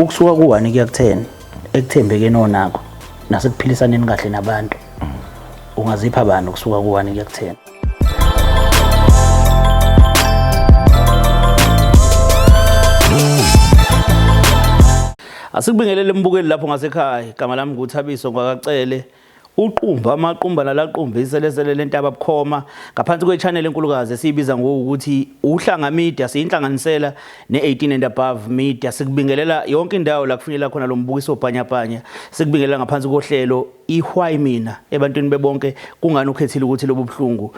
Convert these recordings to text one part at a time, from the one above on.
ukusuka ku1 kuya ku10 ekuthembekeni onakho nasekuphilisaneni kahle nabantu ungazipha abantu ukusuka ku1 kuya ku10? Asikubingelele mbukeli lapho ngasekhaya. Igama lami nguThabiso Ngwakacele. Uqumba amaqumba nalaqumba iselesele lentaba bukhoma ngaphansi kwechannel enkulukazi esiyibiza ngokuthi Uhlanga Media, siyinhlanganisela ne18 and above media. Sikubingelela yonke indawo la kufinyelela khona lo mbukiso bhanyabhanya. Sikubingelela ngaphansi kohlelo iHwhy Mina, ebantwini bebonke kungani ukhethile ukuthi lobu buhlungu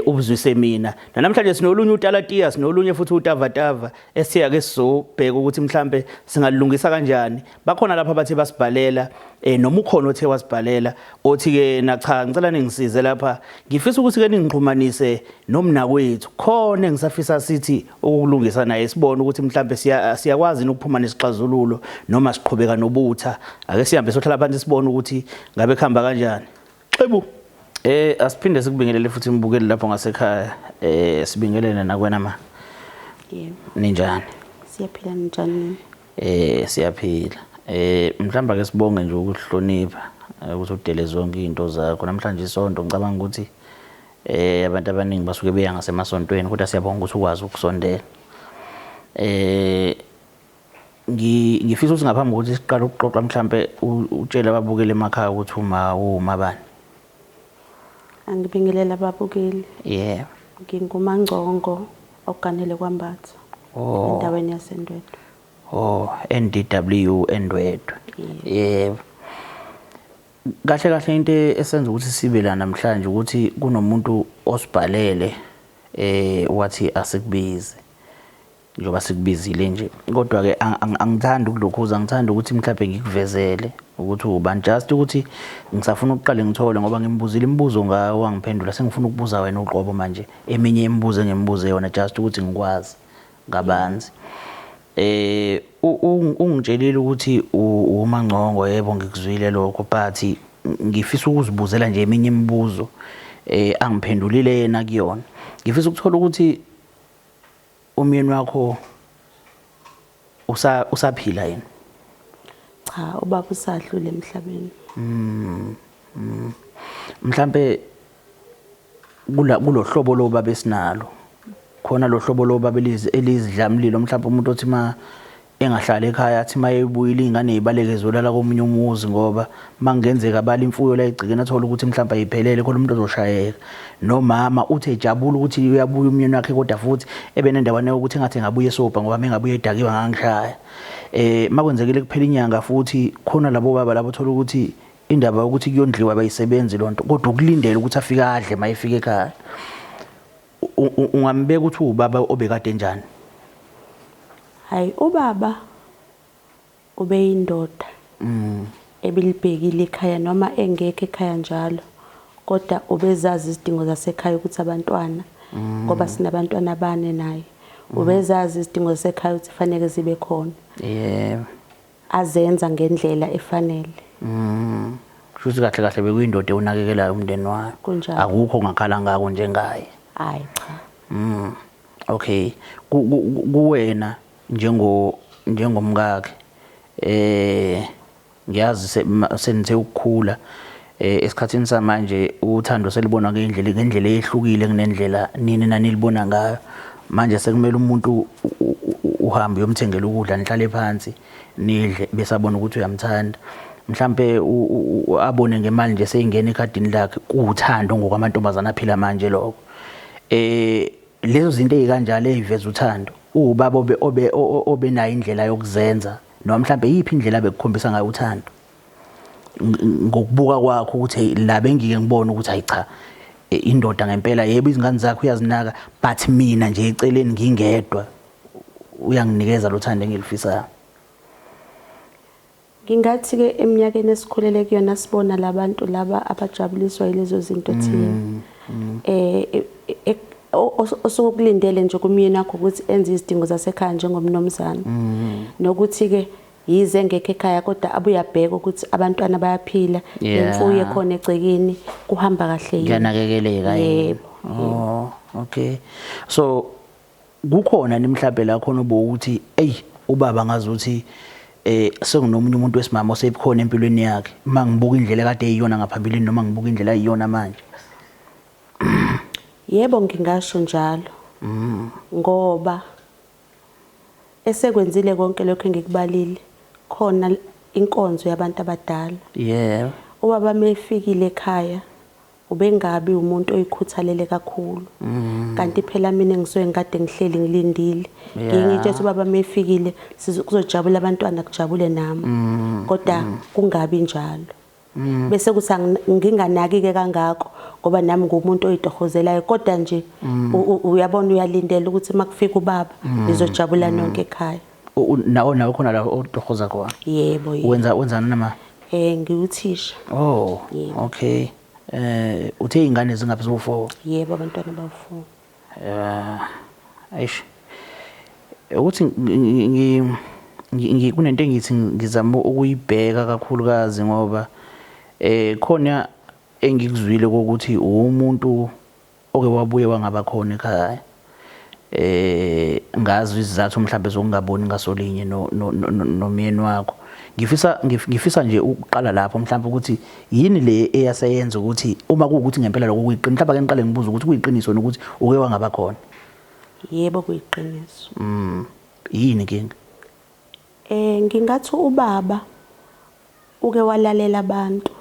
ubuzwise mina. Namhlanje sinolunye uTalatiya, sinolunye futhi uTavatava esiya ke sizobheka ukuthi mhlambe singalungisa kanjani. Bakhona lapha bathi basibhalela noma ukhona othe wasibhalela othi ke na cha ngicela ningisize lapha, ngifisa ukuthi ke ningixhumanise nomnakwethu khona engisafisa sithi ukulungisa naye sibone ukuthi mhlambe siyakwazi ukuphuma nesixazululo noma siqhubeka nobutha. Ake sihambe sohlala phansi sibone ukuthi ngabe khamba kanjani. Xebu asiphinde sikubingelele futhi imbukeli lapho ngasekhaya. Sibingelele nakwena ma. Yebo. Ninjani? Siyaphila njani? Siyaphila. Mhlamba ke sibonge nje ukuhlonipha ukuthi udele zonke izinto zakho. Namhlanje isonto ngicabanga ukuthi abantu abaningi basuke beya ngasemasontweni kodwa siyabonga ukuthi ukwazi ukusondela. Ngifisa ukuthi ngaphambi kokuthi siqale ukuxoxa mhlambe utshela ababukeli emakhaya ukuthi uma bani. Angibingelela ababukeli. Yeah. NginguMangcongo oganele kwaMbatha. Endaweni yaseNdwedwe. NDW Endwedwe. Yebo. Kahle kahle into esenza ukuthi sibe la namhlanje ukuthi kunomuntu osibhalele wathi asikubize. Njoba sikubizile nje. Kodwa ke angithandi ukulokhuza, ngithanda ukuthi mhlawumbe ngikuvezele ukuthi ubani, just ukuthi ngisafuna ukuqala ngithole ngoba ngimbuzile imibuzo ngawo wangiphendula. Sengifuna ukubuza wena uqobo manje eminye imibuzo engimbuze yona just ukuthi ngikwazi ngabanzi. Ungitshelile ukuthi uMangcongo, yebo ngikuzwile lokho, but ngifisa ukuzibuzela nje eminye imibuzo angiphendulile yena kuyona. Ngifisa ukuthola ukuthi umyeni wakho usaphila yini? Cha, ubaba usadlule emhlabeni. Mhlambe kulo hlobo lo baba esinalo khona lo hlobo lo baba elizidlamlilo, mhlawumbe umuntu othi ma engahlala ekhaya athi mayebuyile ingane izibalekezwe la komunye umuzi ngoba mangenzeka bala imfuyo la igcikeni athola ukuthi mhlawumbe ayiphelele khona umuntu ozoshayeka. Nomama uthi ejabula ukuthi uyabuya umyeni wakhe kodwa futhi ebenendawana ukuthi engathi ngabuye esobha ngoba mengabuye edakiwe ngangishaya. Makwenzekile kuphela inyanga futhi khona labo baba labo thola ukuthi indaba ukuthi kuyondliwa bayisebenzi lonto kodwa ukulindela ukuthi afike adle mayefika ekhaya. Ungambeka ukuthi ubaba obekade njani? Hayi, ubaba ubeyindoda. Ebilibhekile ekhaya noma engekho ekhaya njalo. Kodwa ubezazi izidingo zasekhaya ukuthi abantwana ngoba sinabantwana abane naye. Ubezazi izidingo zasekhaya ukuthi fanele zibe khona. Yebo. Azenza ngendlela efanele. Futhi kahle kahle bekuyindoda unakekelayo umndeni wakhe. Kunjalo. Akukho ngakhala ngako njengaye. Hayi cha. Okay. Kuwena njengomkakhe ngiyazi senithe ukukhula esikhathini samanje uthando selibona ngendlela ehlukile kunendlela nini nanilibona ngayo. Manje sekumele umuntu uhambe uyomthengela ukudla nihlale phansi nidle bese abona ukuthi uyamthanda. Mhlambe abone ngemali nje seyingena ekhadini lakhe kuuthando ngokwamantombazana aphila manje lokho. Lezo zinto ezikanjalo eziveza uthando ubaba obenayo indlela yokuzenza noma mhlambe yiphi indlela bekukhombisa ngayo uthando ngokubuka kwakho ukuthi la bengike ngibone ukuthi hayi cha indoda ngempela, yebo izingane zakho uyazinaka but mina nje eceleni ngingedwa uyanginikeza lo thando engilifisayo. Ngingathi ke eminyakeni esikhulele kuyona sibona labantu laba abajabuliswa yilezo zinto thina. Osokulindele nje kumyeni wakho ukuthi enze izidingo zasekhaya njengomnomzana. Nokuthi ke yize ngekho ekhaya kodwa abuye abheke ukuthi abantwana bayaphila, imfuyo ekhona egcekeni kuhamba kahle yini. Ngiyanakekeleka. Yebo. Okay. So kukhona nimhlabhe la khona ukuthi ubaba ngazuthi sekunomunye umuntu wesimama osekhona empilweni yakhe mangibuka indlela kade eyiyona ngaphambilini noma ngibuka indlela ayiyona manje. Yebo ngingasho njalo. Ngoba esekwenzile konke lokho engikubalile khona inkonzo yabantu abadala. Yebo. Ubaba mefikile ekhaya ubengabi umuntu oyikhuthalele kakhulu. Kanti phela mina ngisuke ngikade ngihleli ngilindile. Ngiyingitshe ukuthi ubaba mefikile kuzojabula abantwana kujabule nami. Kodwa kungabi njalo. Bese kuthi nginganaki-ke kangako ngoba nami ngumuntu oyitohozelayo kodwa nje uyabona uyalindela ukuthi makufika ubaba nizojabula nonke ekhaya. Nawe khona la odohoza khona? Yebo. Wenzani nama? Ngiwuthisha. Oh, okay. Uthe ingane zingaphi zo4? Yebo abantwana bawu4. Ayish. Ukuthi kunento engithi ngizama ukuyibheka kakhulukazi ngoba khona engikuzwile ukuthi umuntu oke wabuye wangaba khona ekhaya. Ngazi izizathu mhlawumbe zokungaboni ngasolinye nomyeni wakho. Ngifisa nje uqala lapho mhlawumbe ukuthi yini le eyasayenza ukuthi uma kuukuthi ngempela lokho kuyiqiniso mhlawumbe ake ngiqale ngibuza ukuthi kuyiqiniso nokuthi uke wangaba khona. Yebo kuyiqiniso. Yini inkinga? Ngingathi ubaba uke walalela abantu.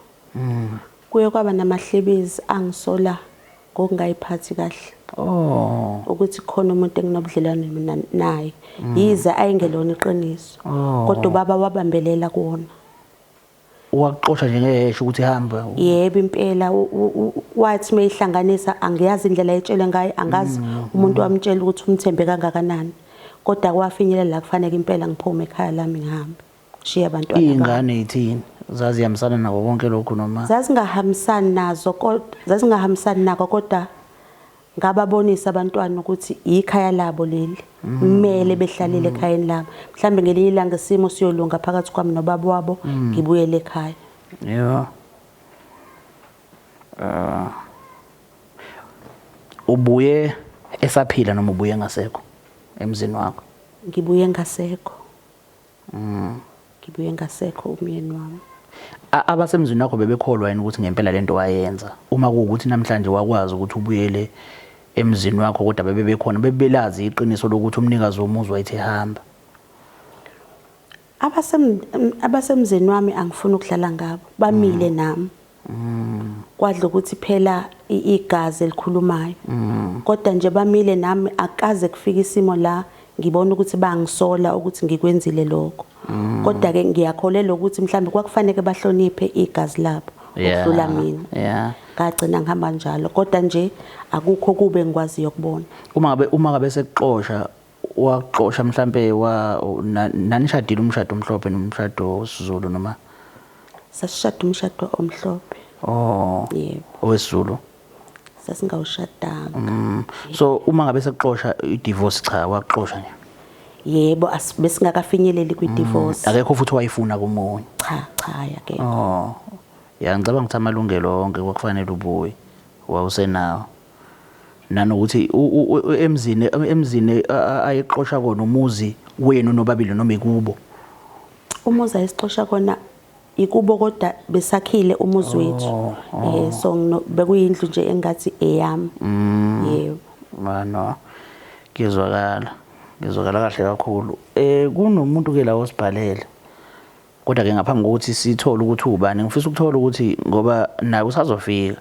Kuye kwaba namahlebezi angisola ngokungayiphathi kahle. Ukuthi khona umuntu enginobudlelwane mina naye yize ayingelona iqiniso kodwa ubaba wabambelela kuona. Wakuxosha nje ngehesho ukuthi hamba? Yebo impela wathi mayihlanganisa angiyazi indlela ayitshele ngayo angazi umuntu wamtshela ukuthi umthembe kangakanani kodwa kwafinyelela la kufanele impela ngiphume ekhaya lami ngihambe shiya abantwana. Ingane yithini zazihambisana nako konke lokho noma? Zazingahambisani nako kodwa ngababonisa abantwana ukuthi ikhaya labo leli kumele behlalele ekhayeni labo mhlambe ngelinye ilanga isimo siyolunga phakathi kwami nobaba wabo ngibuyele ekhaya. Yebo. Ubuye esaphila noma ubuye ngasekho emzini wakho? Ngibuye ngasekho. Ngibuye ngasekho umyeni wami. Abasemzini wakho bebekholwa yini ukuthi ngempela lento wayenza uma kuukuthi namhlanje wakwazi ukuthi ubuyele emzini wakho kodwa bebekhona bebelazi iqiniso lokuthi umnikazi womuzi wayethe hamba? Abasemzini wami angifuni ukudlala ngabo bamile nami. Kwadla ukuthi phela igazi elikhulumayo kodwa nje bamile nami akaze kufika isimo la ngibona ukuthi bangisola ukuthi ngikwenzile lokho kodwa ke ngiyakholela ukuthi mhlambe kwakufanele bahloniphe igazi labo ukudlula mina. Ngagcina ngihamba njalo kodwa nje akukho kube ngikwazi ukubona. Uma ngabe sekuxosha waxosha mhlambe nanishadile umshado omhlophe nomshado wesiZulu noma? Sasishada umshado omhlophe. Yebo. OwesiZulu? Sasingawushadanga. So uma ngabe sekuxosha i-divorce cha waxosha nje? Yebo besingakafinyeleli kwi-divorce. Akekho futhi wayifuna kumunye? Cha yake. Ya ngicabanga ukuthi amalungelo onke kwakufanele ubuye wawusenawo. Nanokuthi emzini ayexosha kona umuzi wenu nobabili noma ikubo? Umuzi ayixosha kona ikubo kodwa besakhile umuzi wethu. So bekuyindlu nje engathi eyami. Yebo. Mano ngizwakala kahle kakhulu. Kunomuntu ke la osibhalele kodwa ke ngaphambi kokuthi sithole ukuthi ubani ngifisa ukuthola ukuthi ngoba naye usazofika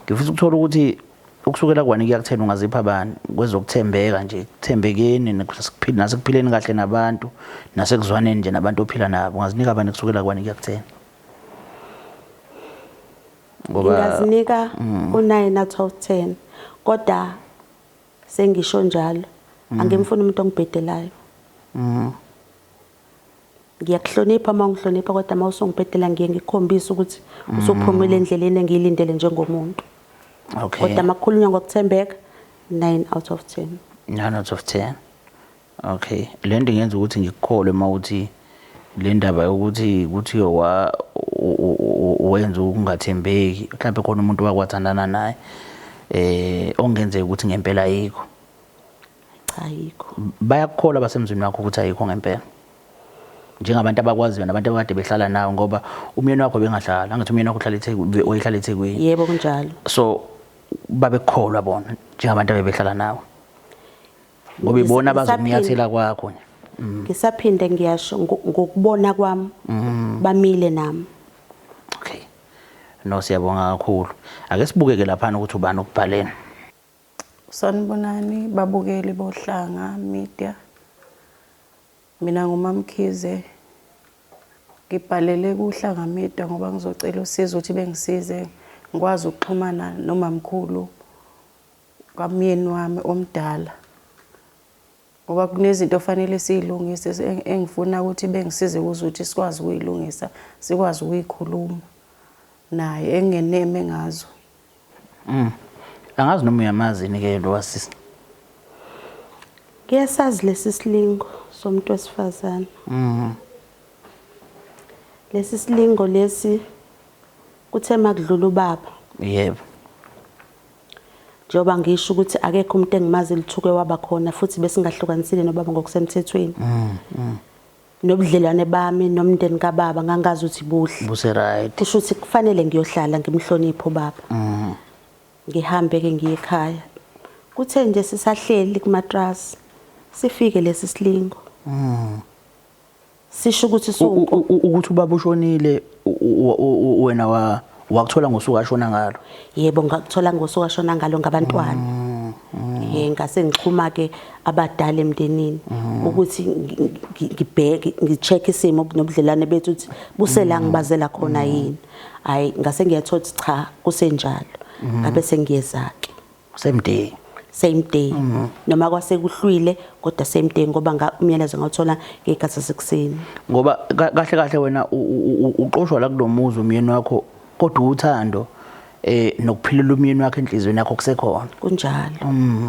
ngifisa ukuthola ukuthi ukusukela kwani kuyakuthena ungazipha abani kwezokuthembeka nje kuthembekeni nasekuphileni kahle nabantu nasekuzwaneni nje nabantu ophila nabo ungazinika abani kusukela kwani kuyakuthena? Ngingazinika u9 out of 10 kodwa sengisho njalo angimfuni umuntu ongibhedelayo. Ngiyakuhlonipha mangihlonipha kodwa mawusongibhedela ngiye ngikhombisa ukuthi usuphumile endleleni engiyilindele njengomuntu. Okay. Kodwa makukhulunywa ngokuthembeka 9 out of 10. 9 out of 10. Okay. Lento ngenza ukuthi ngikukholwe mawuthi le ndaba yokuthi wenza ukungathembeki mhlawumbe khona umuntu wakwathandana naye ongenzeka ukuthi ngempela ayikho. Cha ayikho. Bayakukholwa basemzini wakho ukuthi ayikho ngempela? njengabantu abakwaziyo nabantu abakade behlala nawo ngoba umyeni wakho bengahlala angathi umyeni wakho uhlala eThekwini oyihlala eThekwini yebo kunjalo so babekholwa bona njengabantu abebehlala nawo ngoba ibona abazokunyathela kwakho ngisaphinde ngiyasho ngokubona kwami bamile nami. Okay, no siyabonga kakhulu. Ake sibukeke lapha ukuthi ubani okubhaleni. Sanibonani babukeli bohlanga media. Mina nguMamkhize. Ngibhalele kuhlanga media ngoba ngizocela usizo ukuthi bengisize ngikwazi ukuxhumana nomamkhulu kamyeni wami omdala. Ngoba kunezinto fanele siyilungise engifuna ukuthi bengisize ukuthi sikwazi ukuyilungisa sikwazi ukuyikhuluma naye engeneme ngazo. Angazi noma uyamazi ke lo wasisi. Kuyasazi lesi silingo somuntu wesifazane. Lesi silingo lesi kuthe makudlula ubaba. Yebo. Njoba ngisho ukuthi akekho umuntu engimazi lithuke waba khona futhi besingahlukanisile nobaba ngokusemthethweni. Nobudlelwane bami nomndeni kaBaba ngangazi ukuthi buhle. Buse right. Kusho ukuthi kufanele ngiyohlala ngimhloniphe ubaba. Ngihambe ke ngiye ekhaya. Kuthe nje sisahleli kumatrasi sifike lesi silingo. Sisho ukuthi ukuthi ubaba ushonile wena wakuthola ngosuku ashona ngalo. Yebo ngakuthola ngosuku ashona ngalo ngabantwana. Ngase ngixhuma ke abadala emndenini ukuthi ngibheke ngicheck isimo nobudlelane bethu ukuthi busela ngibazela khona yini. Hayi ngase ngiyathola cha kusenjalo. Ngabe sengiyeza ke. Same day. Noma kwase kuhlwile kodwa same day ngoba umyalezo ngawuthola ngekhathi sekuseni. Ngoba kahle wena uqoshwa la kulomuzi umyeni wakho kodwa uthando nokuphilela umyeni wakhe enhlizweni yakho kusekhona.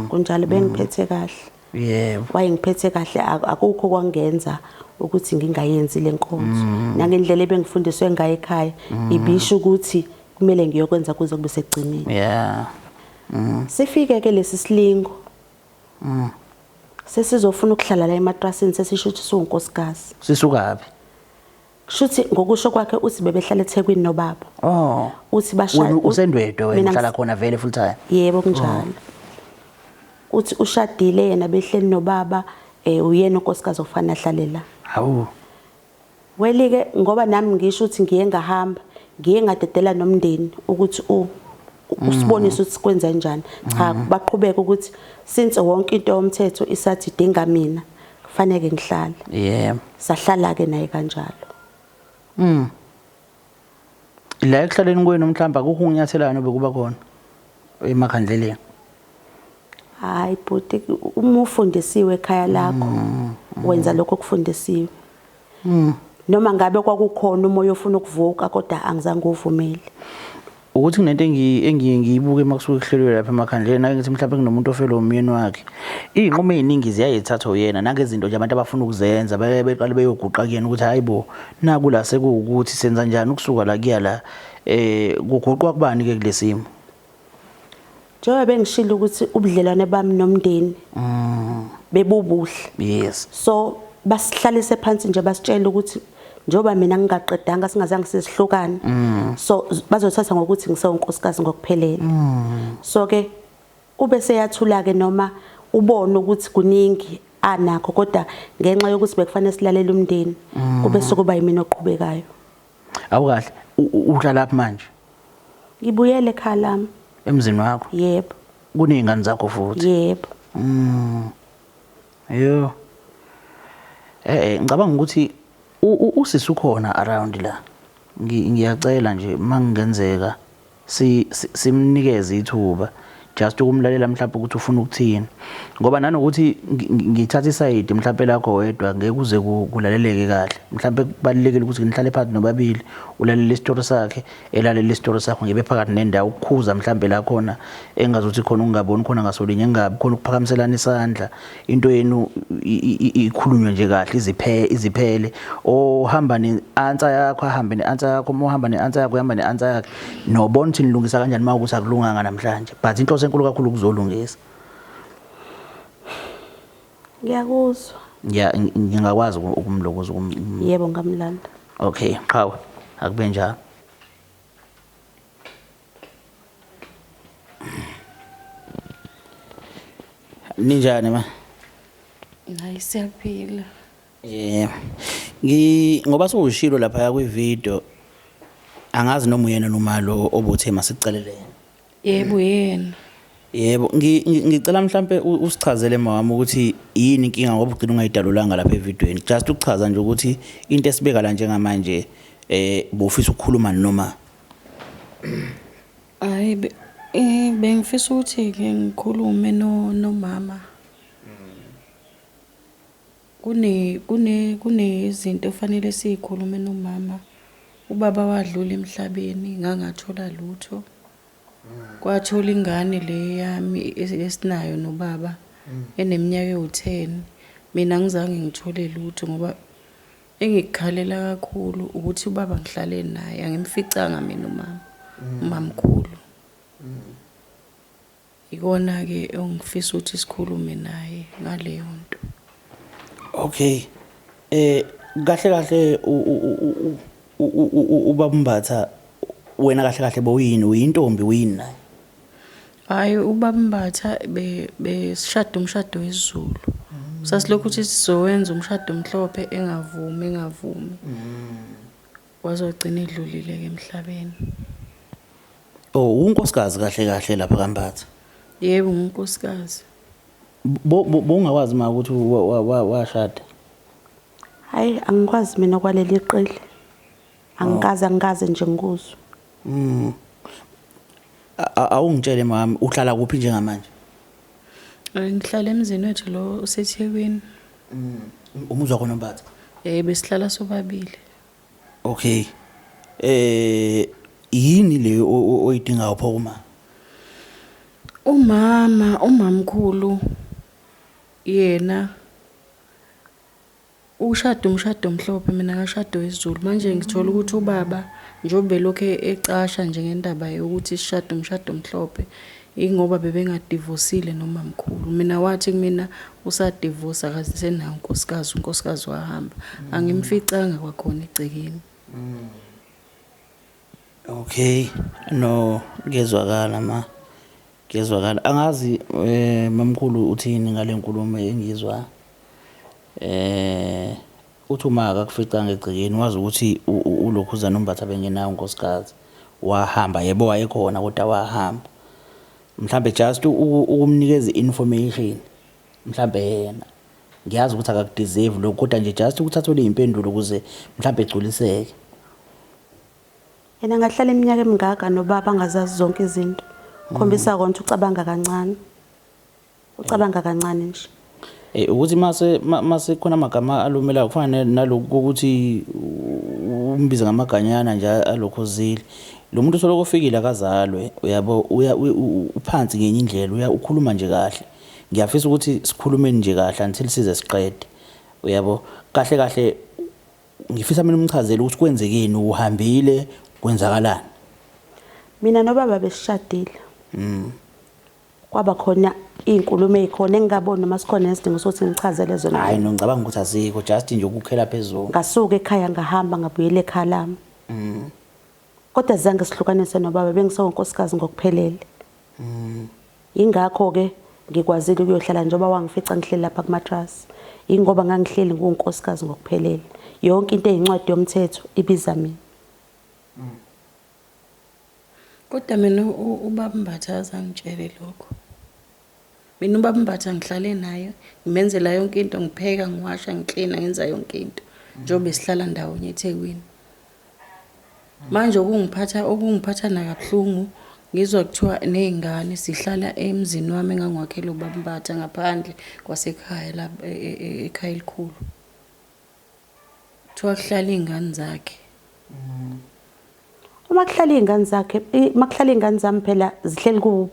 Kunjalo bengiphethe kahle. Yebo. Wayengiphethe kahle akukho kwangenza ukuthi ngingayenzi lenkonzo. Nangendlela ebengifundiswe ngayo ekhaya ibisho ukuthi kumele ngiyokwenza kuze kube segcineni. Yeah. Sifike ke lesi silingo. Sesizofuna ukuhlala la ematrasini sesisho ukuthi sunkosikasi. Sisukapi? Shuthi ngokusho kwakhe uthi bebehlala eThekwini nobaba. Uthi bashaya usendwedwe wena uhlala khona vele full time. Yebo kunjalo. Uthi ushadile yena behleli nobaba uyena unkosikazi ofana ahlale la. Hawu. Welike ngoba nami ngisho ukuthi ngiye ngahamba ngiye ngadedela nomndeni ukuthi usibonise ukuthi kwenza kanjani. Cha baqhubeka ukuthi since wonke into yomthetho isathi idinga mina kufanele ngihlale. Yebo. Sahlala ke naye kanjalo. La ekuhlaleni kwenu mhlamba akukho unyathelayo bekuba khona emakhandleleni. Hayi bhuti uma ufundisiwe ekhaya lakho wenza lokho okufundisiwe. Noma ngabe kwakukhona umoya ofuna ukuvuka kodwa angizange uvumele. Ukuthi kunento engiyibuke makusuke kuhlelwe lapha emakhandleni nake ngithi mhlawumbe kunomuntu ofela umyeni wakhe. Izinqumo eziningi ziyayithatha uyena nangezinto nje abantu abafuna ukuzenza beqale beyoguqa kuyena ukuthi hayibo naku la sekuwukuthi senza njani ukusuka la kuya la kuguqwa kubani ke kulesimo. Njengoba bengishilo ukuthi ubudlelwane bami nomndeni bebubuhle. Yes. So basihlalise phansi nje basitshela ukuthi njoba mina ngingaqedanga singazange sesihlukane so bazothatha ngokuthi ngisewunkosikazi ngokuphelele. So ke ube seyathula ke noma ubone ukuthi kuningi anakho kodwa ngenxa yokuthi bekufanele silalela umndeni kube sokuba yimina oqhubekayo. Awukahle uhlala lapha manje? Ngibuyele ekhaya lami. Emzini wakho? Yebo. Kunezingane zakho futhi? Yebo. Yo. Ngicabanga ukuthi usisi ukhona around la. Ngiyacela nje mangenzeka simnikeze ithuba just ukumlalela mhlawumbe ukuthi ufuna ukuthini ngoba nanokuthi ngithatha iside mhlawumbe lakho wedwa ngeke kuze kulaleleke kahle mhlawumbe kubalekile ukuthi ngihlale phansi nobabili ulalele istory sakhe elalele istory sakho ngibe phakathi nendawo ukukhuza mhlawumbe la khona engazuthi khona ungaboni khona ngasolinye engabi khona ukuphakamiselana isandla into yenu ikhulunywe nje kahle iziphele ohamba neanswer yakho ahambe neanswer yakho mohamba neanswer yakho uhamba neanswer yakhe nobona ukuthi nilungisa kanjani mawukuthi akulunganga namhlanje but inhloso enkulu kakhulu ukuzolungisa. Ngiyakuzwa Ya ngingakwazi ukumlokoza Yebo ngamlanda. Okay, qhawe akube njalo. Ninjani ma? Hayi siyaphila. Ngoba sowushilo lapha kwi video angazi noma uyena noma lo obothe masicelele. Yebo yena. Yebo ngicela mhlambe usichazele mama ukuthi yini inkinga ngoba ugcina ungayidalulanga lapha evidweni. Just ukuchaza nje ukuthi into esibeka la njengamanje bofisa ukukhuluma noma. Hayi bengifisa ukuthi ke ngikhulume nomama. Kune izinto fanele sizikhulume nomama. Ubaba wadlula emhlabeni ngangathola lutho. Kwathola ingane le yami esinayo nobaba eneminyaka ewu10. Mina ngizange ngithole lutho ngoba engikhalela kakhulu ukuthi ubaba ngihlale naye angimficanga mina umamkhulu. Ikona ke engifisa ukuthi sikhulume naye ngaleyo nto. Okay. Kahle ubabambatha wena kahle boyini uyintombi uyini naye? Hayi ubabambatha besishado umshado wesiZulu. Sasilokhu ukuthi sizowenza umshado omhlophe engavumi. Wazogcina edlulile ke emhlabeni. Oh, unkosikazi kahle lapha kaMbatha. Yebo unkosikazi. Bongakwazi ma ukuthi washada. Hayi angikwazi mina kwaleli qile. Angikaze nje ngikuzwe. Awungitshele mama uhlala kuphi njengamanje? Ngihlala emzini wethu lo useThekwini. Umuzwa khona Mbatha? Besihlala sobabili. Okay. Yini le oyidinga upho kuma? Umamkhulu yena ushado umshado omhlophe mina ngashado wesiZulu manje ngithola ukuthi ubaba njobe lokho ecasha nje ngendaba yokuthi sishado umshado omhlophe ingoba bebengadivorcile nomamkhulu mina wathi kumina usadivorce akasenayo unkosikazi wahamba angimficanga kwakhona egcekeni. Okay, no ngezwakala ma. Ngezwakala angazi mamkhulu uthini ngale nkulumo engizwa. Uthi uma akakuficanga egcekeni wazi ukuthi ulokhuza nombatha bengenayo unkosikazi wahamba yebo wayekhona kodwa wahamba. Mhlambe just ukumnikeza information mhlambe yena ngiyazi ukuthi akakudeserve lokho kodwa nje just ukuthi athole impendulo ukuze mhlambe egculiseke. Yena ngahlala iminyaka emingaka nobaba angazazi zonke izinto. Khombisa konke ucabanga kancane nje. Ukuthi mase khona amagama alumela kufanele nalokho ukuthi umbiza ngamaganyana nje alokhozile. Lo muntu soloko ofikile akazalwe uyabo uphansi ngenye indlela ukhuluma nje kahle. Ngiyafisa ukuthi sikhulumeni nje kahle until size siqede. Uyabo kahle ngifisa mina umchazele ukuthi kwenzekeni uhambile kwenzakalani. Mina nobaba besishadile. Kwaba khona izinkulumo ezikhona engingaboni noma sikhona isidingo sokuthi ngichazele zona. Hayi no ngicabanga ukuthi azikho just nje ukukhela phezulu. Ngasuka ekhaya ngahamba ngabuyela ekhaya lami. Kodwa zange sihlukanise nobaba bengisonkosikazi ngokuphelele. Ingakho ke ngikwazile ukuyohlala njengoba wangifica ngihleli lapha kumatras. Ingoba ngangihleli ngunkosikazi ngokuphelele. Yonke into eyincwadi yomthetho ibiza mina. Kodwa mina ubabambatha azangitshele lokho. Mina ubabambatha ngihlale naye, ngimenzela yonke into, ngipheka, ngiwasha, ngicleana, ngenza yonke into. Njobe sihlala ndawonye eThekwini. Manje okungiphatha nakabuhlungu ngizwa kuthiwa nezingane sihlala emzini wami engangwakhela ubabambatha ngaphandle kwasekhaya la ekhaya elikhulu. Kuthiwa kuhlala izingane zakhe. Uma kuhlala izingane zakhe, makuhlala izingane zami phela zihleli kubo.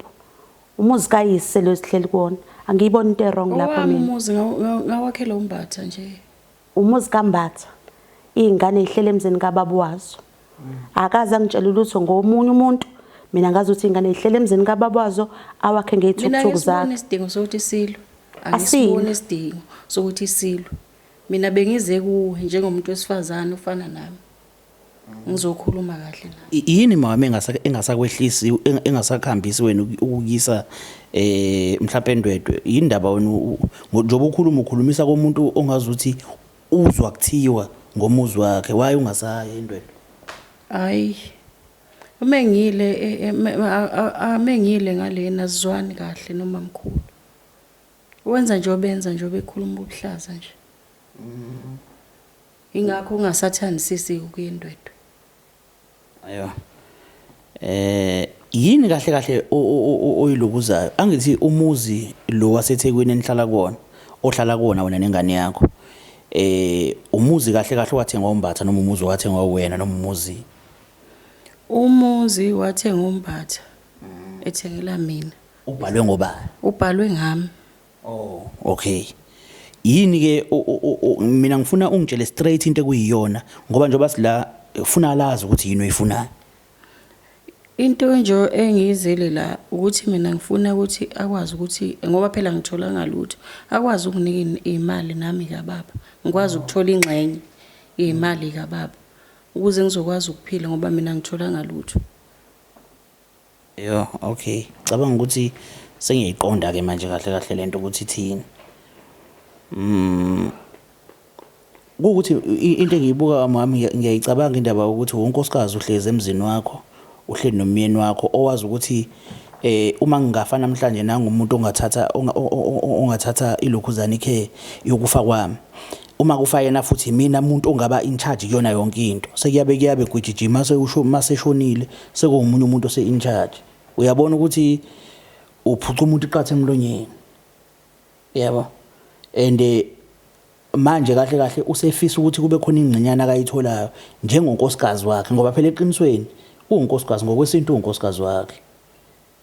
Umuzi kayise lo zihleli kuona. Angiyiboni into wrong lapha mina. Umuzi ngawakhela umbatha nje. Umuzi kaMbatha. Izingane ezihlele emzini kababa wazo. Akaza ngitshela lutho ngomunye umuntu. Mina ngazi ukuthi izingane ezihlele emzini kababa wazo awakhe ngezithukuthuku zakhe. Mina ngisibona isidingo sokuthi silwe. angisiboni isidingo sokuthi silwe. Mina bengize kuwe njengomuntu wesifazane ufana nami. Ngizokhuluma kahle nawe. Yini mama engasakwehlisi engasakhambisi wena ukuyisa mhlawumbe endwedwe indaba wena njoba ukhulumisa komuntu ongazuthi uzwa kuthiwa ngomuzi wakhe waye ungasaya endwedwe. Hayi. Amengile ngalena sizwani kahle noma mkhulu. Wenza nje obenza nje bekhuluma ubuhlaza nje. Ingakho ungasathandisisi ukuyendwedwe. Ayo. Yini kahle oyilukuzayo angithi umuzi lo waseThekwini enihlala kuona ohlala kuona wena nengane yakho umuzi kahle wathengwa uMbatha noma umuzi wathengwa wena noma umuzi wathengwa uMbatha ethengela mina. Ubhalwe ngobani? Ubhalwe ngami. Oh okay. Yini ke mina ngifuna ungitshele straight into ekuyiyona ngoba njoba sila ufuna lazi ukuthi yini oyifunayo. Into nje engizele la ukuthi mina ngifuna ukuthi akwazi ukuthi ngoba phela ngithola ngalutho akwazi ukunika imali nami kaBaba. Ngikwazi ukuthola ingxenye imali kaBaba ukuze ngizokwazi ukuphila ngoba mina ngithola ngalutho. Yo okay. Cabanga ukuthi sengiyiqonda ke manje kahle lento ukuthi ithini. Ukuthi into engiyibuka mami ngiyayicabanga indaba ukuthi wonkosikazi uhleze emzini wakho uhleli nomyeni wakho owazi ukuthi uma ngingafa namhlanje nangumuntu ongathatha ilokhuzana ikhe yokufa kwami uma kufa yena futhi mina umuntu ongaba in charge yona yonke into sekuyabe kujijima maseshonile sekuwumunye umuntu ose in charge uyabona ukuthi uphuca umuntu iqathe emlonyeni yabo and manje kahle usefisa ukuthi kube khona ingcinyana akayitholayo njengonkosikazi wakhe ngoba phela eqinisweni unkosikazi ngokwesintu unkosikazi wakhe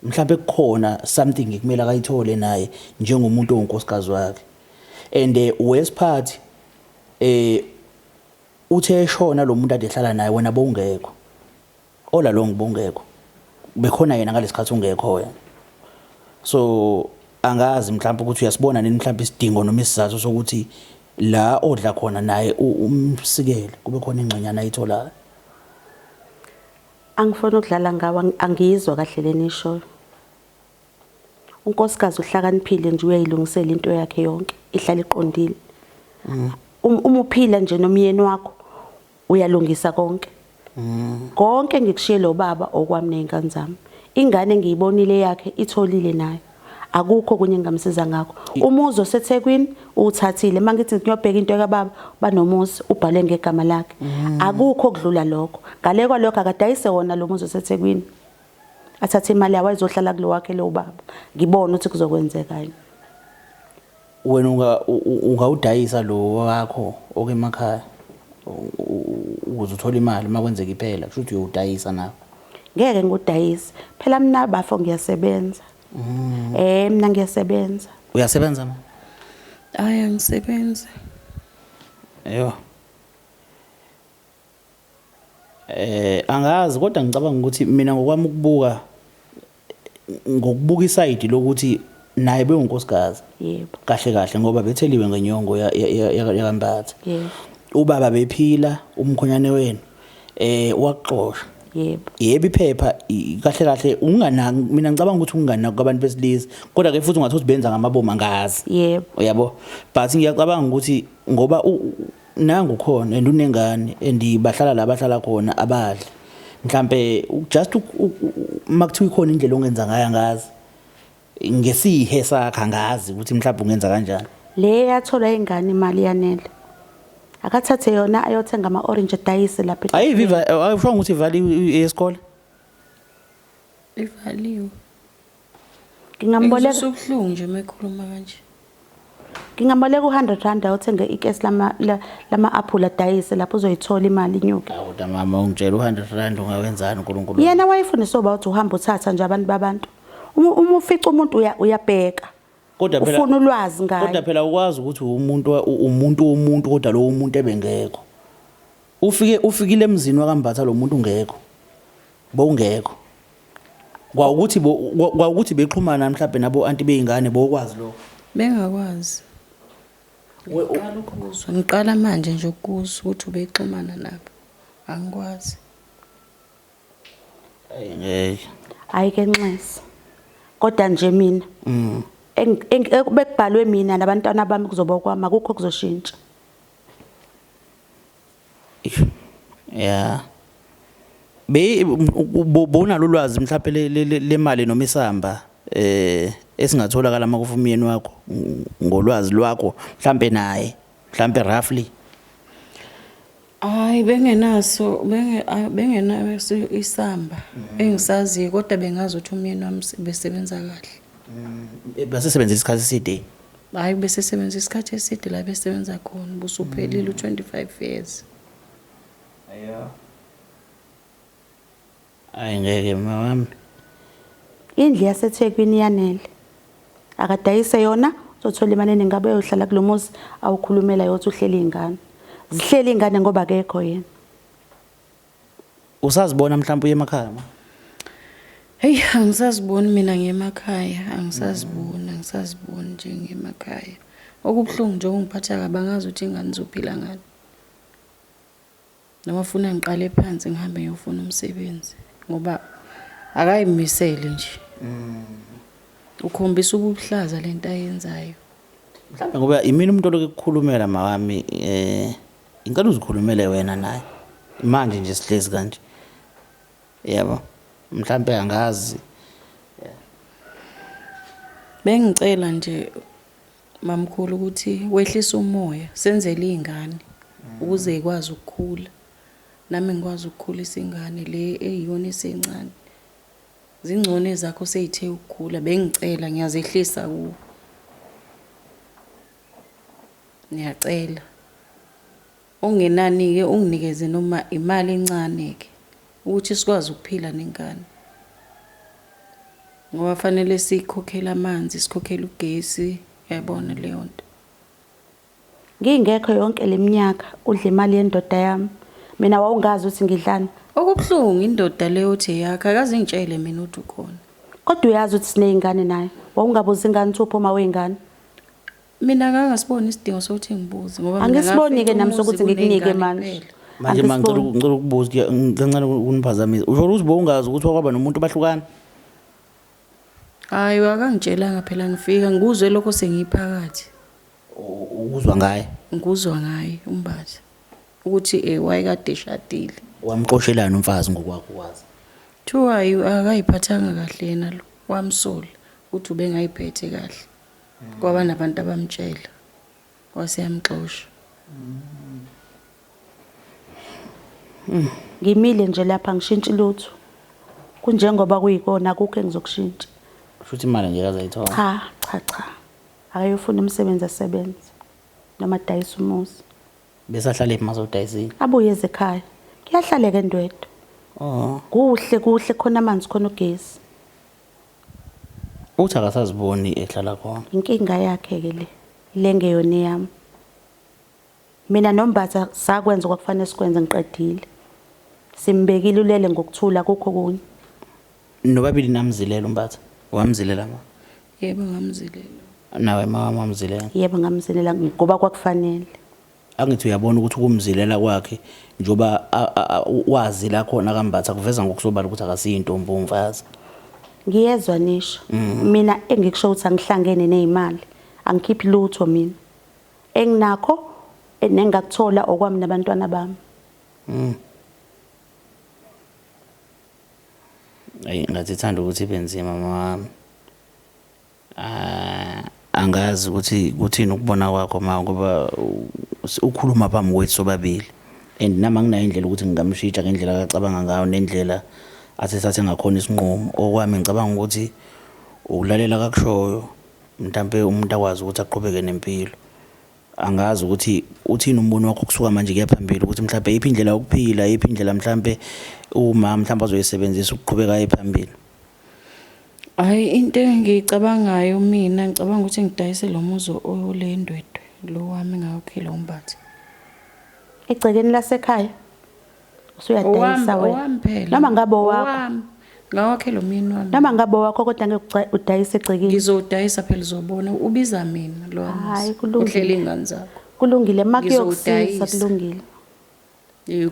mhlawumbe kukhona something ekumele akayithole naye njengomuntu onkosikazi wakhe and wesiphathi uthe eshona lo muntu ade ehlala naye wena bowungekho ola lo ngibongekho bekhona yena ngalesikhathi ungekho wena so angazi mhlawumbe ukuthi uyasibona nini mhlawumbe isidingo noma isizathu sokuthi la odla khona naye umsikele kube khona ingcinyana ayitholayo. Angifona ukudlala ngawa angizwa kahle lenisho. Unkosikazi uhlakaniphile nje uyayilungisela into yakhe yonke ihlala iqondile. Uma uphila nje nomyeni wakho uyalungisa konke. Konke ngikushiye lo baba okwami nezingane zami. Ingane ngiyibonile yakhe itholile nayo. Akukho kunye ngamsiza ngakho. Umuzi oseThekwini uthathile mangithi ngiyobheka into kaBaba banomuzi ubhale ngegama lakhe. Akukho okudlula lokho. Ngale kwalokho akadayise wona lo muzi oseThekwini. Athathe imali yawo izohlala kulo wakhe lo baba. Ngibona ukuthi kuzokwenzeka yini. Wena ungawudayisa lo wakho okemakhaya ukuze uthole imali makwenzeka iphela kusho ukuthi uyudayisa nawe. Ngeke ngudayise. Phela mina bafo ngiyasebenza. Mina ngiyasebenza. Uyasebenza ma? Hayi angisebenzi. Yo. Angazi kodwa ngicabanga ukuthi mina ngokwami ngokubuka iside lokuthi naye beyinkosikazi. Yebo. Kahle ngoba betheliwe ngenyongo yaMbatha. Yebo. Ubaba bephila umkhonyane wena waqoshwa. Yebo iphepha kahle unganaki mina ngicabanga ukuthi unganaki kwabantu besilisa kodwa ke futhi ungathothi benza ngamabomu angazi yebo uyabo but ngiyacabanga ukuthi ngoba nangu khona and unengane bahlala la bahlala khona abadla mhlambe just makuthiwa ikhona indlela ongenza ngayo ngazi ngesihe sakhe ngazi ukuthi mhlawumbe ungenza kanjani le yathola ingane imali yanele akathathe yona ayothenga ama orange dayise lapha ayiviva ayisho ukuthi ivali esikole ivaliwe ngingamboleka sobuhlungu nje mekhuluma kanje ngingamboleka u100 ayothenga ikesi lama apple dayise lapho uzoyithola imali inyuka kodwa mama ungitshela u100 ungawenzani uNkulunkulu yena wayefundisa soba uthi uhamba uthatha nje babantu uma ufica umuntu uyabheka kodwa phela ufuna ulwazi ngayo kodwa phela ukwazi ukuthi umuntu kodwa lo umuntu ebengekho ufikile emzini wakambatha lo muntu ungekho bowungekho kwaukuthi bexhumana mhlawumbe nabo anti beyingane bokwazi lo Bengakwazi. Ngiqala ukuzwa. Ngiqala manje nje ukuzwa ukuthi ubexhumana nabo. Angikwazi. Ngeke. Ayike Nxesi. Kodwa nje mina bekubhalwe mina nabantwana bami kuzoba kwami akukho kuzoshintsha. Yeah. Bona lolwazi mhlawumbe le mali noma isamba esingatholakala makufa umyeni wakho ngolwazi lwakho mhlawumbe naye mhlawumbe roughly. Hayi bengenaso bengenaso isamba engisaziyo kodwa bengazi ukuthi umyeni wami besebenza kahle. Basesebenza isikhathi eside. Hayi besesebenza isikhathi eside la besebenza khona busuphelile u25 years. Hayi ngeke mama. Indlu yaseThekwini yanele. Akadayise yona uzothola imali eningi ngabe uyohlala kulomuzi awukhulumela yothi uhleli izingane. Zihleli izingane ngoba akekho yena. Usazibona mhlawumbe uye emakhaya ma? Hey angisaziboni mina ngemakhaya angisaziboni nje ngemakhaya. Okubhlungu nje ungiphatha kabi angazi ukuthi ingane zophila ngani. Noma ufuna ngiqale phansi ngihambe ngiyofuna umsebenzi ngoba akayimisele nje. Ukhombisa ubuhlaza lento ayenzayo. Mhlawumbe ngoba imini umuntu lokukhulumela mawami ingane uzikhulumele wena naye. Manje nje sihlezi kanje. Yebo. Mhlawumbe angazi. Bengicela nje mamkhulu ukuthi wehlise umoya senzele izingane ukuze ikwazi ukukhula. Nami ngikwazi ukukhulisa ingane le eyiyona esencane. Zingcone zakho seyithe ukukhula bengicela ngiyazehlisa kuwe. Ngiyacela. Ungenani ke unginikeze noma imali encane ke ukuthi sikwazi ukuphila nengane. Ngoba fanele sikhokhela amanzi, sikhokhela ugesi, yabona leyo nto. Ngingekho yonke leminyaka udla imali yendoda yami. Mina wawungazi ukuthi ngidlani. Okubhlungu indoda leyo uthi yakhe akaze ngitshele mina ukuthi ukhona. Kodwa uyazi ukuthi sinezingane naye. Wawungabuza ingane uthi uphuma wengane. Mina akangasiboni isidingo sokuthi ngibuze ngoba mina angisiboni ke nami sokuthi ngikunike manje. Manje mangicela ukubuza kancane ukuniphazamisa. Usho ukuthi bowungazi ukuthi wakwaba nomuntu bahlukana? Hayi akangitshelanga phela ngifika ngikuzwe lokho sengiphakathi. Ukuzwa ngaye? Ngikuzwa ngaye umbathi. Ukuthi wayekade eshadile. Wamqoshelana umfazi ngokwakho wazi. Thiwa akayiphathanga kahle yena lo. Wamsola ukuthi ubengayiphethe kahle. Kwaba nabantu abamtshela. Waseyamxosha. Ngimile nje lapha ngishintshi lutho. Kunjengoba kuyikona akukho engizokushintsha. Futhi imali nje akazayithola. Cha. Akayofuna umsebenzi asebenze. Noma dayisa umuzi. Besahlala emazodayisini. Abuye ekhaya. Kuyahlaleka endwedwe. Kuhle khona amanzi khona ugesi. Uthi akasaziboni ehlala khona. Inkinga yakhe ke le. Lengeyona yami. Mina nombatha sakwenza okufanele sikwenze ngiqedile. Simbekile ulele ngokuthula kokho kunye. Nobabili namzilela umbatha. Wamzilela ma? Yebo ngamzilela. Nawe mama wamzilela? Yebo ngamzilela ngoba kwakufanele. Angithi uyabona ukuthi ukumzilela kwakhe njoba wazi la khona kambatha kuveza ngokusobala ukuthi akasiyi intombi umfazi. Ngiyezwa nisho. Mina engikusho ukuthi angihlangene nezimali. Angikhiphi lutho mina. Enginakho enengakuthola okwami nabantwana bami. Ayi ngathi thanda ukuthi ibenzima mama. Angazi ukuthi kuthini ukubona kwakho ma ngoba ukhuluma phambi kwethu sobabili. And nama nginayo indlela ukuthi ngingamshintsha ngendlela akacabanga ngayo nendlela athethathe ngakhona isinqumo. Okwami ngicabanga ukuthi ukulalela kakushoyo mhlambe umuntu akwazi ukuthi aqhubeke nempilo. Angazi ukuthi uthini umbono wakho kusuka manje kuya phambili ukuthi mhlambe iphi indlela yokuphila iphi indlela mhlambe uma mhlambe azoyisebenzisa ukuqhubeka ephambili. Hayi into engiyicabangayo mina ngicabanga ukuthi ngidayise lo muzo olendwedwe lo wami ngawukhela umbathi. Egcekeni lasekhaya usuyadayisa wena. Owamphela. Noma ngabe owakho. ngawakhe lo myeni wami noma ngabe wakho kodwa ngeke udayise egcekeni. ngizodayisa phela uzobona ubiza mina lo Hayi, wamuzi kulungile. uhlela ingane zakho Kulungile makuyokusiza Ngizowudayisa. kulungile.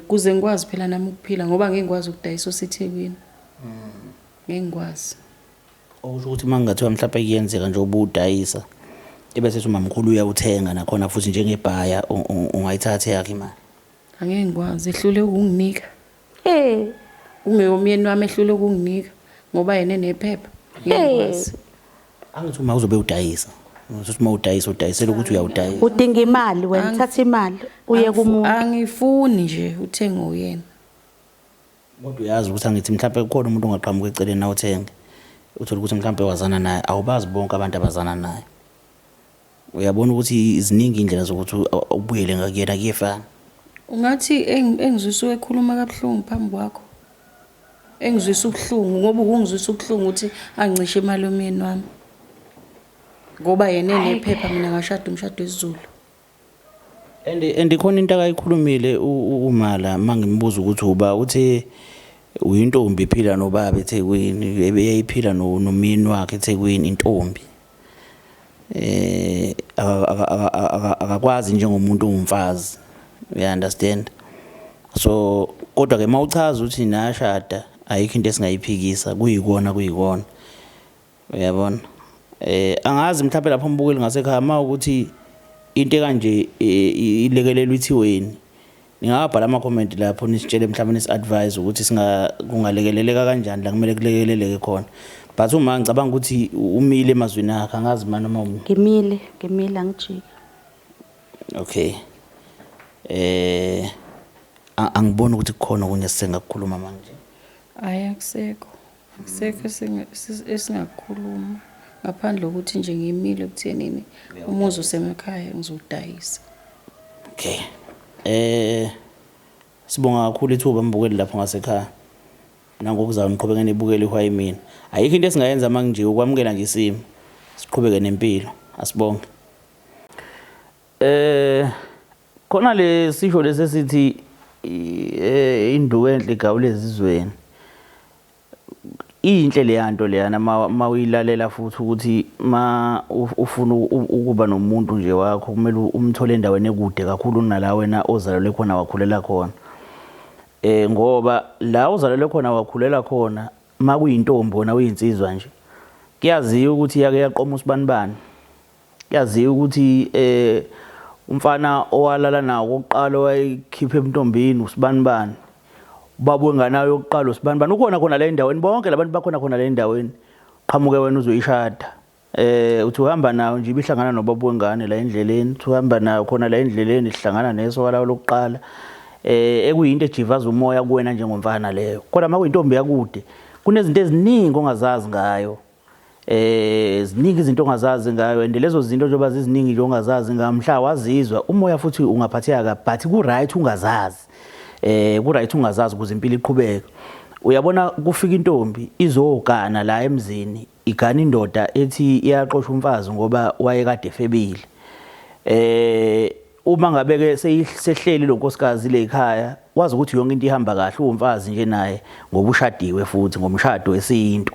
kuze ngikwazi phela nami ukuphila ngoba ngeke ngikwazi ukudayisa osethekwini ngeke ngikwazi okusho ukuthi mangingathiwa mhlawumbe kuyenzeka nje ubudayisa ebese umamkhulu uyawuthenga nakhona futhi njengebhaya ungayithatha yakhe imali. angeke ngikwazi ehlule ukunginika Eh, umyeni wami ehlule ukunginika ngoba yena enephepha ngeke ngikwazi Angithi uma uzobe udayisa ukuthi uma udayisela ukuthi uyawudayisa. udinga imali wena, thatha imali uye kumuntu. angifuni nje uthenge uyena Kodwa uyazi ukuthi angithi mhlawumbe kukhona umuntu ongaqhamuka eceleni na uthenge uthola ukuthi mhlawumbe wazana naye awubazi bonke abantu abazana naye. Uyabona ukuthi iziningi indlela zokuthi ubuyele ngakuyena kuyefana. ungathi engizwisa ekhuluma kabuhlungu phambi kwakho engizwisa ubuhlungu ngoba ungizwisa ubuhlungu ukuthi angicishe imali yomyeni wami ngoba yena enephepha mina ngashada umshado wesiZulu And ikhona into akayikhulumile umala mangimbuza ukuthi uba uthi uyintombi iphila nobaba eThekwini ebeyayiphila nomyeni wakhe eThekwini intombi. Akakwazi njengomuntu ongumfazi. You understand? So kodwa ke mawuchaza ukuthi nashada ayikho into esingayiphikisa kuyikona. Uyabona? Angazi mhlawumbe lapho umbukeli ngasekhaya ma ukuthi into kanje ilekelelwe ithiweni. Ningabhala ama comment lapho nisitshele mhlawumbe nisadvise ukuthi kungalekeleleka kanjani la kumele kulekeleleke khona. But uma ngicabanga ukuthi umile emazweni akhe angazi manje noma Ngimile angijiki. Okay. Angiboni ukuthi kukhona okunye sisengakukhuluma manje. hayi akusekho esingakhuluma ngaphandle kokuthi nje ngimile ekuthenini umuzi usemakhaya ngizodayisa Okay. Sibonga kakhulu ithuba mbukeli lapho ngasekhaya. Nangokuzayo niqhubeke nibukele iHwayi mina. Ayikho into esingayenza manje ukwamukela nje isimo. Siqhubeke nempilo. Asibonge. Khona le sisho lesesithi induku enhle igawule ezizweni. Inhle leyanto leyana mawilalela futhi ukuthi ma ufuna ukuba nomuntu nje wakho kumele umthole endaweni ekude kakhulu kunala wena ozalelwe khona wakhulela khona. Ngoba la ozalelwe khona wakhulela khona makuyintombi wona uyinsizwa nje. Kuyaziwa ukuthi yake yaqoma usibanibani. Kuyaziwa ukuthi umfana owalala nawo oqala wayikhipha emntombini usibanibani. Ubaba enganayo yokuqala usibanibani ukhona khona la endaweni bonke labantu bakhona khona la endaweni. Qhamuke wena uzoyishada. Uthi uhamba nawo nje ibihlangana nobaba wengane la endleleni, uthi uhamba nawo khona la endleleni sihlangana neso la lokuqala. Ekuyinto ejivaza umoya kuwena njengomfana leyo. Kodwa makuyintombi yakude kunezinto eziningi ongazazi ngayo. Ziningi izinto ongazazi ngayo and lezo zinto njengoba ziziningi nje ongazazi ngamhla wazizwa umoya futhi ungaphatheka but ku right ungazazi. Ku right ungazazi ukuze impilo iqhubeke. Uyabona kufika intombi izogana la emzini igana indoda ethi iyaqosha umfazi ngoba wayekade efebile. Uma ngabe ke sehleli lo nkosikazi le ekhaya wazi ukuthi yonke into ihamba kahle umfazi nje naye ngoba ushadiwe futhi ngomshado wesintu.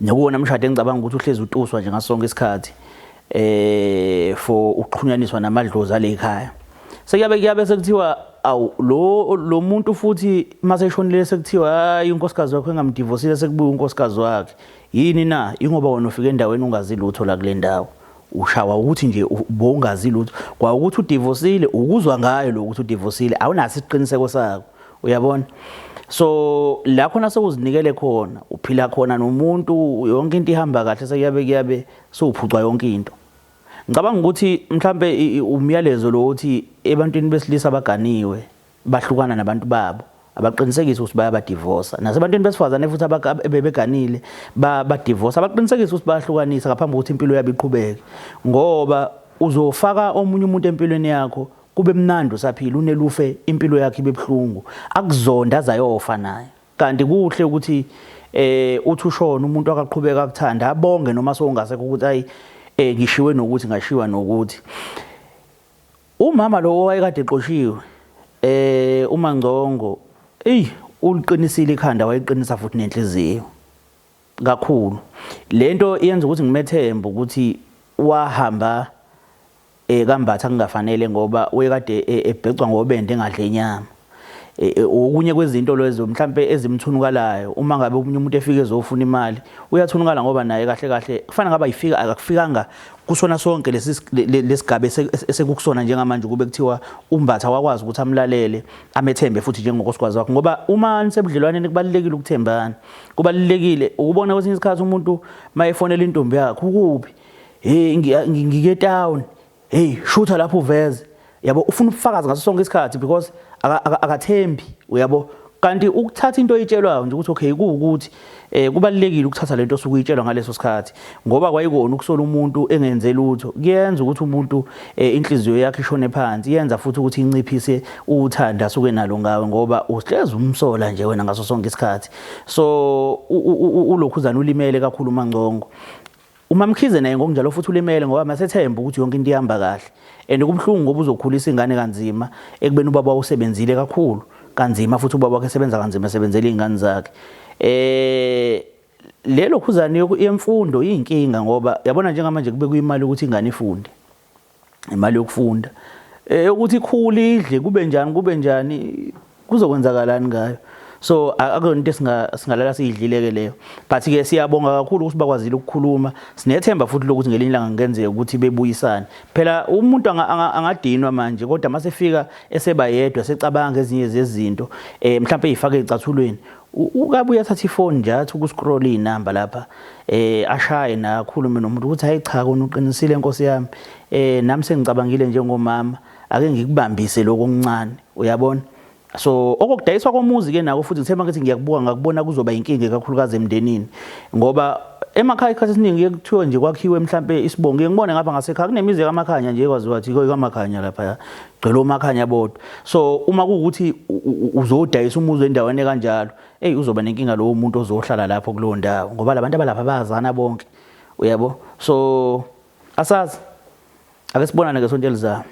Nokona umshado engicabanga ukuthi uhlezi utuswa nje ngasonke isikhathi for ukuxhunyaniswa namadlozi ale ekhaya. Sekuyabe sekuthiwa awu lo muntu futhi mase eshonile sekuthiwa hayi unkosikazi wakhe engamdivosile sekubuya unkosikazi wakhe. Yini na ingoba wona ufika endaweni ungazi lutho la kule ndawo. Ushawa ukuthi nje ubongazi lutho kwa ukuthi udivosile ukuzwa ngayo lo ukuthi udivosile awunaso isiqiniseko sakho. Uyabona? So la khona sekuzinikele khona uphila khona nomuntu yonke into ihamba kahle sekuyabe sowuphucwa yonke into. Ngicabanga ukuthi mhlambe umyalezo lo uthi ebantwini besilisa abaganiwe bahlukana nabantu babo abaqinisekisa ukuthi bayabadivorce nasebantwini besifazane futhi abebeganile badivorce abaqinisekisa ukuthi bayahlukanisa ngaphambi kokuthi impilo yabo iqhubeke ngoba uzofaka omunye umuntu empilweni yakho kube mnandi usaphila unelufe impilo yakhe ibebhlungu akuzonda azayofa naye kanti kuhle ukuthi uthi ushona umuntu akaqhubeka akuthanda abonge noma sowungasekho ukuthi ayi ngishiwe nokuthi ngashiwa nokuthi umama lo owayekade eqoshiwe uMangcongo uliqinisile ikhanda wayiqinisa futhi nenhliziyo kakhulu. Lento iyenza ukuthi ngimethembe ukuthi wahamba kambatha kungafanele ngoba uyekade ebhecwa ngobende engadle inyama. Okunye kwezinto lezo mhlambe ezimthunukalayo uma ngabe umunye umuntu efike ezofuna imali uyathunukala ngoba naye kahle kahle kufanele ngaba yifika akafikanga kusona sonke lesigaba esekukusona njengamanje kube kuthiwa umbatha wakwazi ukuthi amlalele amethembe futhi njengonkosikazi wakhe ngoba uma nisebudlelwaneni kubalekile ukuthembana kubalekile ukubona kwesinye isikhathi umuntu mayefonela intombi yakhe ukuphi ngike town shutha lapho uveze yabo ufuna ubufakazi ngaso sonke isikhathi because akathembi uyabo kanti ukuthatha into oyitshelwayo nje ukuthi okay ukuthi kubalekile ukuthatha lento osukuyitshelwa ngaleso sikhathi ngoba kwayikona ukusola umuntu engenze lutho kuyenza ukuthi umuntu inhliziyo yakhe ishone phansi yenza futhi ukuthi inciphise uthanda asuke nalo ngawe ngoba uhlezi umsola nje wena ngaso sonke isikhathi so ulokhuzana ulimele kakhulu uMangcongo uMamkhize naye ngokunjalo futhi ulimele ngoba masethemba ukuthi yonke into ihamba kahle and kubhlungu ngoba uzokhulisa ingane kanzima ekubeni ubaba usebenzile kakhulu kanzima futhi ubaba wakhe esebenza kanzima esebenzela izingane zakhe lelo khuzana yemfundo iyinkinga ngoba yabona njengamanje kube kuyimali ukuthi ingane ifunde imali yokufunda ukuthi ikhule idle kube njani kuzokwenzakalani ngayo so akuyona into singalala siyidlileke leyo but ke siyabonga kakhulu ukuthi bakwazile ukukhuluma sinethemba futhi lokuthi ngelinye ilanga ngenzeka ukuthi bebuyisane phela umuntu angadinwa manje kodwa masefika eseba yedwa secabanga ezinye zezinto mhlawumbe ezifaka ezicathulweni ukabuya thatha ifoni nje athi ukuscroll inamba lapha ashaye na akhulume nomuntu ukuthi hayi cha kona uqinisile inkosi yami nami sengicabangile njengomama ake ngikubambise lokho okuncane uyabona so okudayiswa komuzi ke nako futhi ngithemba ukuthi ngakubona kuzoba inkinga kakhulukazi emndenini ngoba emakhaya isikhathi esiningi kuthiwa nje kwakhiwe mhlambe isibongo ngibone ngapha ngasekhaya kunemizi kaMakhanya nje ekwaziwa ukuthi kaMakhanya lapha gcwele oMakhanya bodwa so uma kuukuthi uzodayisa umuzi endaweni kanjalo uzoba nenkinga lo muntu ozohlala lapho kulowo ndawo ngoba labantu abalapha bayazana bonke uyabo so asazi ake sibonane ngesonto elizayo.